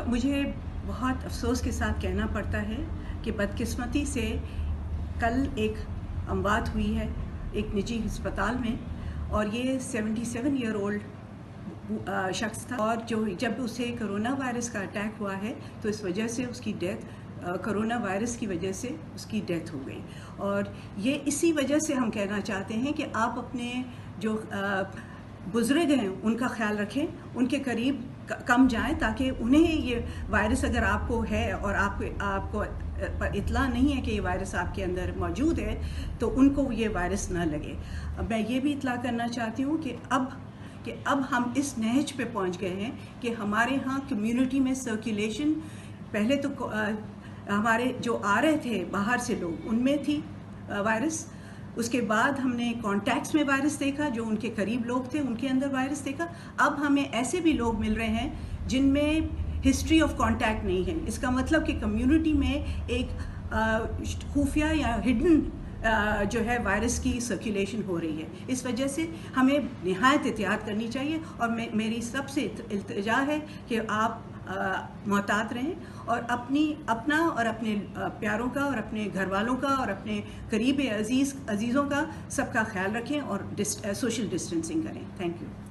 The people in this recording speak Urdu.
مجھے بہت افسوس کے ساتھ کہنا پڑتا ہے کہ بدقسمتی سے کل ایک اموات ہوئی ہے ایک نجی ہسپتال میں، اور یہ 77 ایئر اولڈ شخص تھا، اور جب اسے کرونا وائرس کا اٹیک ہوا ہے تو اس وجہ سے اس کی ڈیتھ کرونا وائرس کی وجہ سے اس کی ڈیتھ ہو گئی۔ اور یہ اسی وجہ سے ہم کہنا چاہتے ہیں کہ آپ اپنے جو بزرگ ہیں ان کا خیال رکھیں، ان کے قریب کم جائیں، تاکہ انہیں یہ وائرس اگر آپ کو ہے اور آپ کو اطلاع نہیں ہے کہ یہ وائرس آپ کے اندر موجود ہے تو ان کو یہ وائرس نہ لگے۔ میں یہ بھی اطلاع کرنا چاہتی ہوں کہ اب ہم اس نہج پہ پہنچ گئے ہیں کہ ہمارے ہاں کمیونٹی میں سرکولیشن، پہلے تو ہمارے جو آ رہے تھے باہر سے لوگ ان میں تھی وائرس، اس کے بعد ہم نے کانٹیکٹس میں وائرس دیکھا، جو ان کے قریب لوگ تھے ان کے اندر وائرس دیکھا، اب ہمیں ایسے بھی لوگ مل رہے ہیں جن میں ہسٹری آف کانٹیکٹ نہیں ہے۔ اس کا مطلب کہ کمیونٹی میں ایک خفیہ یا ہڈن جو ہے وائرس کی سرکولیشن ہو رہی ہے۔ اس وجہ سے ہمیں نہایت احتیاط کرنی چاہیے، اور میری سب سے التجا ہے کہ آپ محتاط رہیں اور اپنا اور اپنے پیاروں کا اور اپنے گھر والوں کا اور اپنے قریب عزیزوں کا سب کا خیال رکھیں، اور سوشل ڈسٹینسنگ کریں۔ Thank you.